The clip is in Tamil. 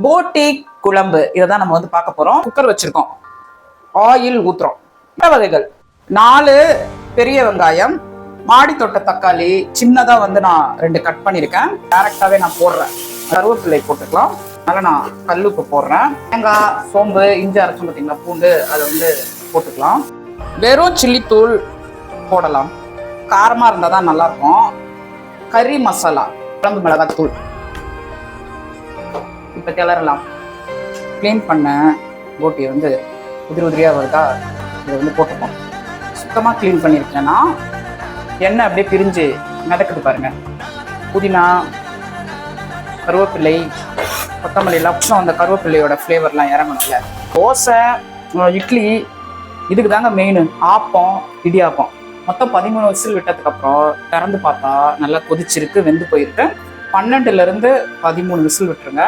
போட்டி குழம்பு இதை தான் நம்ம வந்து பார்க்க போறோம். குக்கர் வச்சிருக்கோம், ஆயில் ஊத்துறோம். வகைகள் 4 பெரிய வெங்காயம், மாடி தோட்ட தக்காளி சின்னதா வந்து நான் 2 கட் பண்ணியிருக்கேன். டைரக்டாவே நான் போடுறேன். கருவேப்பிலை போட்டுக்கலாம். அதனால நான் கல்லுப்பு போடுறேன். தேங்காய், சோம்பு, இஞ்சி அரைச்சும் பார்த்தீங்களா, பூண்டு அதை வந்து போட்டுக்கலாம். வெறும் சில்லித்தூள் போடலாம், காரமா இருந்தால் தான் நல்லா இருக்கும். கறி மசாலா, குழம்பு மிளகாத்தூள். இப்போ கிளறலாம். க்ளீன் பண்ண போட்டியை வந்து உதிரியாக வருதா, இதை வந்து போட்டுப்போம். சுத்தமாக க்ளீன் பண்ணியிருக்கேன்னா எண்ணெய் அப்படியே பிரிஞ்சு மிதக்குது பாருங்க. புதினா, கருவேப்பிள்ளை, கொத்தமல்லி எல்லாம் அந்த கருவேப்பிள்ளையோட ஃப்ளேவர்லாம் இறங்கணும்ல. தோசை, இட்லி இதுக்கு தாங்க மெயின். ஆப்பம், இடியாப்பம் மொத்தம் 13 விசில் விட்டதுக்கப்புறம் திறந்து பார்த்தா நல்லா கொதிச்சிருக்கு, வெந்து போயிருக்கு. 12லேருந்து 13 விசில் விட்டுருங்க.